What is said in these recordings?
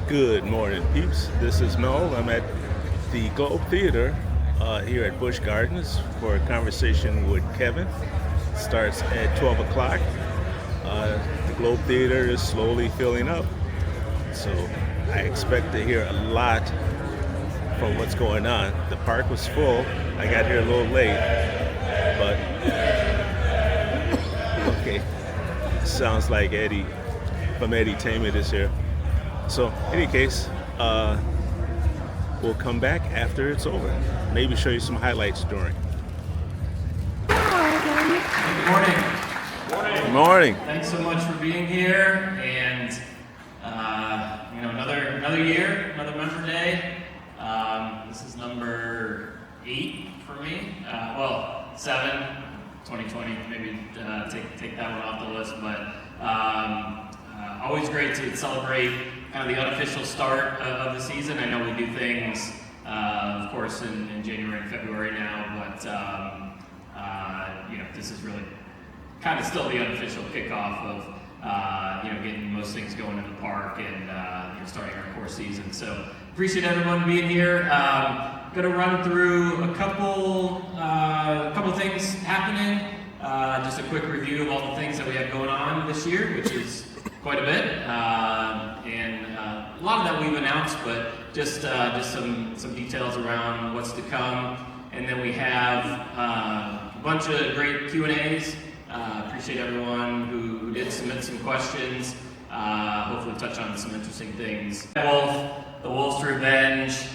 Good morning, peeps. This is Mel. I'm at the Globe Theater here at Busch Gardens for a conversation with Kevin. Starts at 12 o'clock. The Globe Theater is slowly filling up, so I expect to hear a lot from what's going on. The park was full. I got here a little late, but okay. Sounds like Eddie from Eddie Tainment is here. So, in any case, we'll come back after it's over. Maybe show you some highlights during. Good morning. Good morning. Thanks so much for being here, and another year, another member day. This is number 8 for me. 7. 2020, maybe take that one off the list, but always great to celebrate kind of the unofficial start of the season. I know we do things, of course, in January and February now, but this is really kind of still the unofficial kickoff of getting most things going in the park and starting our core season. So appreciate everyone being here. Going to run through a couple things happening. Just a quick review of all the things that we have going on this year, which is quite a bit, and a lot of that we've announced, but just some details around what's to come. And then we have a bunch of great Q&As. Appreciate everyone who did submit some questions. Hopefully touch on some interesting things. The Wolf's Revenge.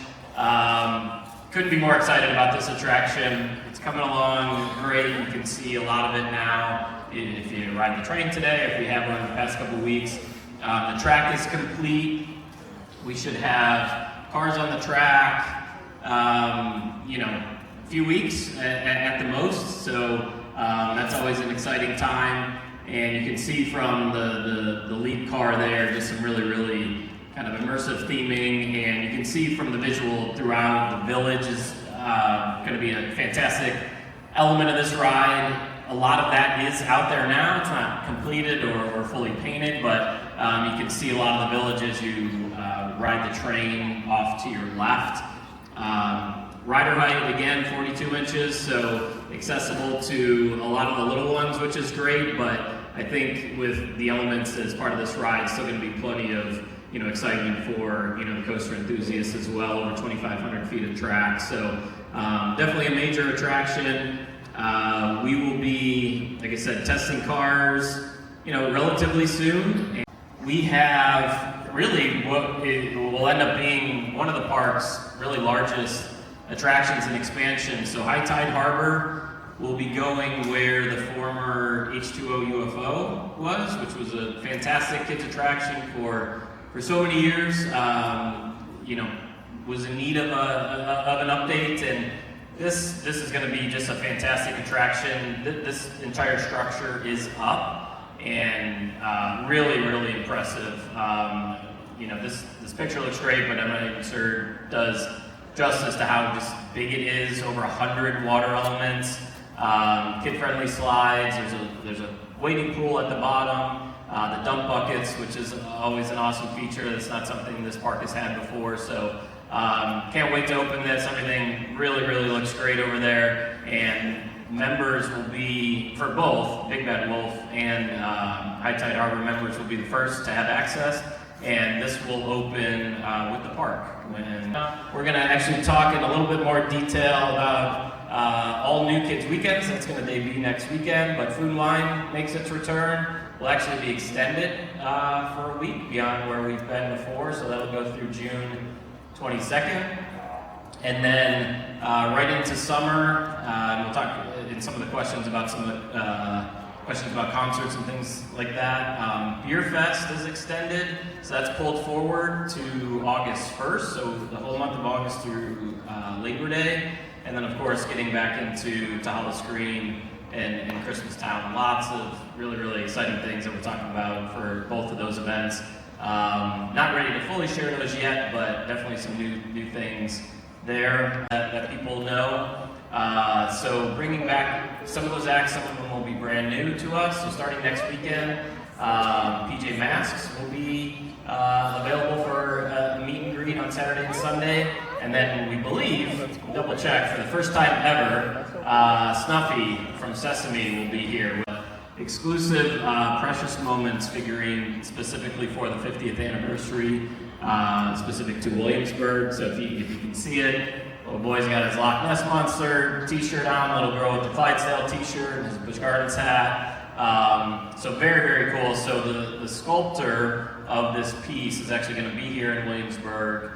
Couldn't be more excited about this attraction. It's coming along great. You can see a lot of it now. If you ride the train today, if we have one in the past couple weeks. The track is complete. We should have cars on the track, a few weeks at the most. So that's always an exciting time. And you can see from the lead car there, just some really kind of immersive theming, and you can see from the visual throughout, the village is going to be a fantastic element of this ride. A lot of that is out there now. It's not completed or fully painted, but you can see a lot of the village as you ride the train off to your left. Rider height, again, 42 inches, so accessible to a lot of the little ones, which is great, but I think with the elements as part of this ride, it's still going to be plenty of excitement for the coaster enthusiasts as well. Over 2,500 feet of track, so definitely a major attraction. We will be, like I said, testing cars, relatively soon. We have really what will end up being one of the park's really largest attractions and expansion. So High Tide Harbor will be going where the former H2O UFO was, which was a fantastic kids attraction for so many years. Was in need of an update, and this is going to be just a fantastic attraction. This entire structure is up and really impressive. This picture looks great, but I'm not even sure it does justice to how just big it is. Over 100 water elements, kid-friendly slides. There's a wading pool at the bottom. The dump buckets, which is always an awesome feature. That's not something this park has had before, so can't wait to open this. Everything really looks great over there, and members will be, for both Big Bad Wolf and High Tide Harbor members will be the first to have access, and this will open with the park. We're going to actually talk in a little bit more detail about all new Kids Weekends. That's going to debut next weekend, but Food and Wine makes its return. Will actually be extended for a week beyond where we've been before, so that'll go through June 22nd. And then right into summer, we'll talk in some of the questions about questions about concerts and things like that. Beer Fest is extended, so that's pulled forward to August 1st, so the whole month of August through Labor Day. And then, of course, getting back into Howl-O-Scream and Christmas Town. Lots of really exciting things that we're talking about for both of those events. Not ready to fully share those yet, but definitely some new things there that people know. So bringing back some of those acts, some of them will be brand new to us. So starting next weekend, PJ Masks will be available for Saturday and Sunday. And then we believe, double check, for the first time ever, Snuffy from Sesame will be here with exclusive Precious Moments figurine specifically for the 50th anniversary, specific to Williamsburg. So if you can see it, little boy's got his Loch Ness Monster t-shirt on, little girl with the Clydesdale t-shirt and his Busch Gardens hat. So very, very cool. So the sculptor of this piece is actually going to be here in Williamsburg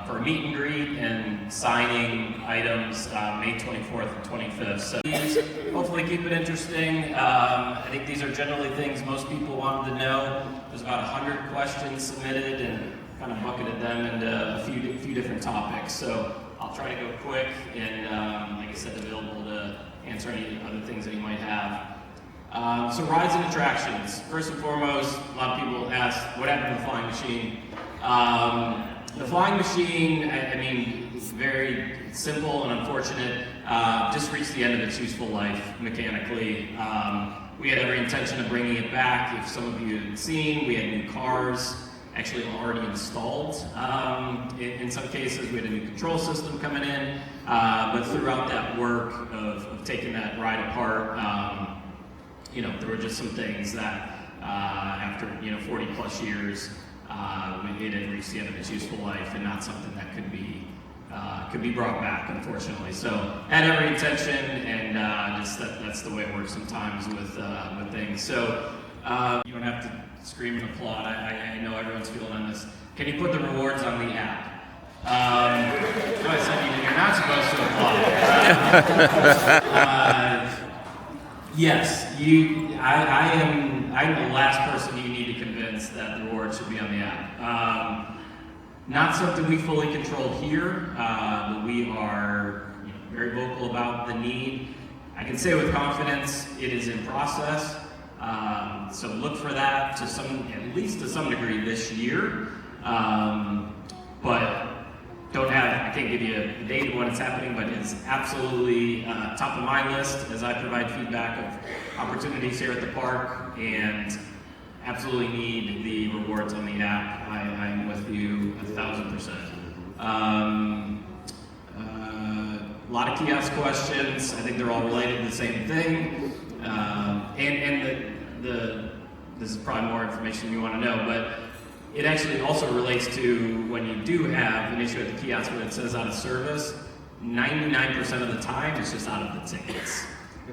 for a meet and greet and signing items May 24th and 25th. So please, hopefully keep it interesting. I think these are generally things most people wanted to know. There's about 100 questions submitted and kind of bucketed them into a few different topics. So I'll try to go quick and, like I said, available to answer any other things that you might have. So rides and attractions. First and foremost, a lot of people ask, what happened to the flying machine? The flying machine, I mean, it's very simple and unfortunate. Just reached the end of its useful life mechanically. We had every intention of bringing it back. If some of you had seen, we had new cars actually already installed. In some cases, we had a new control system coming in. But throughout that work of taking that ride apart, there were just some things that after 40 plus years, it had reached the end of its useful life and not something that could be brought back, unfortunately. So had every intention, and that's the way it works sometimes with things. So you don't have to scream and applaud. I know everyone's feeling on this. Can you put the rewards on the app? I said you're not supposed to applaud. Yes, I'm the last person you need to convince that the rewards should be on the app. Not something we fully control here, but we are very vocal about the need. I can say with confidence it is in process. So look for that at least to some degree this year. But I can't give you a date when it's happening, but it's absolutely top of my list as I provide feedback of opportunities here at the park, and absolutely need the rewards on the app. I'm with you 1,000%. A lot of kiosk questions. I think they're all related to the same thing. This is probably more information you want to know, but it actually also relates to when you do have an issue at the kiosk where it says out of service, 99% of the time it's just out of the tickets.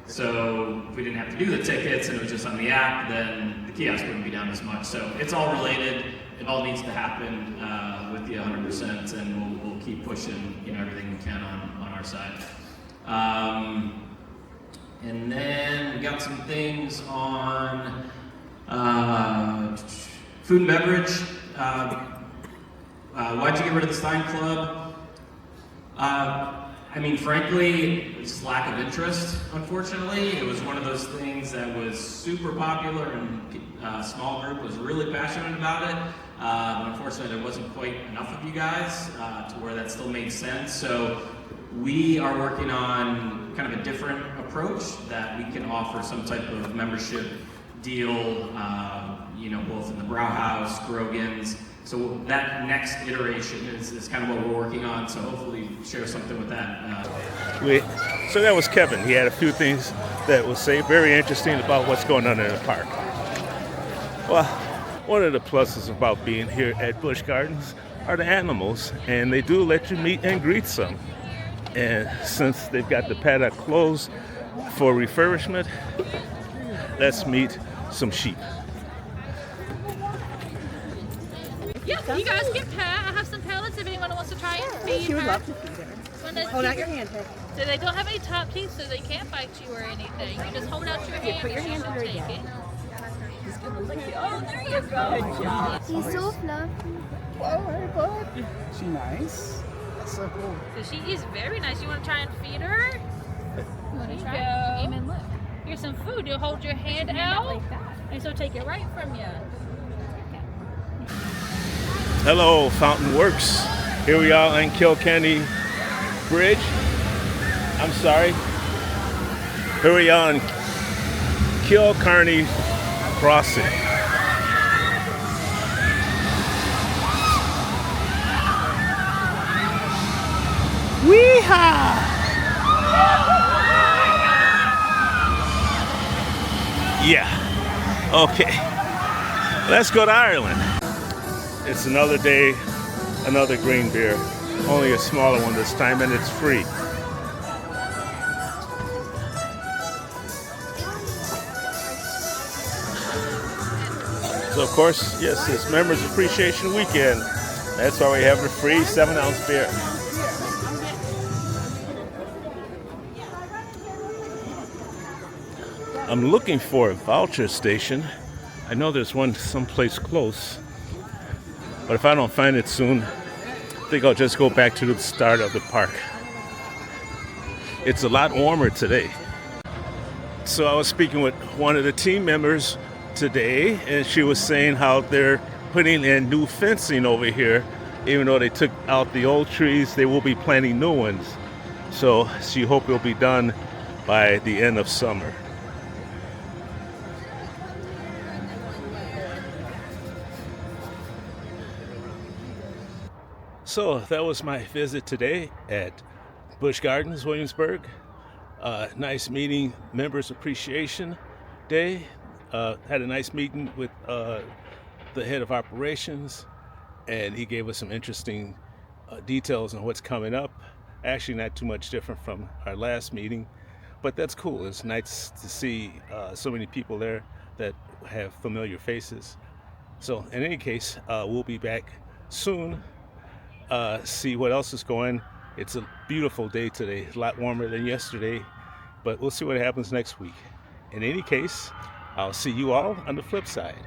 So if we didn't have to do the tickets and it was just on the app, then the kiosk wouldn't be down as much. So it's all related. It all needs to happen with the 100%, and we'll keep pushing everything we can on our side. And then we got some things on food and beverage. Why'd you get rid of the Stein Club? Frankly, it's just lack of interest, unfortunately. It was one of those things that was super popular, and a small group was really passionate about it. Unfortunately, there wasn't quite enough of you guys to where that still made sense. So we are working on kind of a different approach that we can offer some type of membership deal, both in the Brauhaus, Grogan's. So that next iteration is kind of what we're working on. So hopefully share something with that. So that was Kevin. He had a few things that was say very interesting about what's going on in the park. Well, one of the pluses about being here at Busch Gardens are the animals, and they do let you meet and greet some. And since they've got the paddock closed for refurbishment, let's meet some sheep. Yeah, you guys can pet. I have some pellets if anyone wants to try and feed She would her. love to feed her. Hold out your hand, Peggy. So they don't have any top teeth, so they can't bite you or anything. You just hold out your hand. Put your and hand she'll through take again. it. Oh, there you go. Good job. She's so fluffy. Oh my God. She nice. That's so cool. So she is very nice. You want to try and feed her? There you go. Amen. Look. Here's some food. You'll hold your hand out, and so take it right from you. Hello, Fountain Works. Here we are on Kilkenny Bridge. I'm sorry. Here we are on Kilkenny Crossing. Yeehaw! Yeah. Okay. Let's go to Ireland. It's another day, another green beer. Only a smaller one this time, and it's free. So of course, yes, it's Members Appreciation Weekend. That's why we have the free 7-ounce beer. I'm looking for a voucher station. I know there's one someplace close, but if I don't find it soon, I think I'll just go back to the start of the park. It's a lot warmer today. So I was speaking with one of the team members today, and she was saying how they're putting in new fencing over here. Even though they took out the old trees, they will be planting new ones. So she hopes it'll be done by the end of summer. So that was my visit today at Busch Gardens, Williamsburg. Nice meeting, Members Appreciation Day. Had a nice meeting with the head of operations, and he gave us some interesting details on what's coming up. Actually, not too much different from our last meeting, but that's cool. It's nice to see so many people there that have familiar faces. So in any case, we'll be back soon. See what else is going. It's a beautiful day today, a lot warmer than yesterday, but we'll see what happens next week. In any case, I'll see you all on the flip side.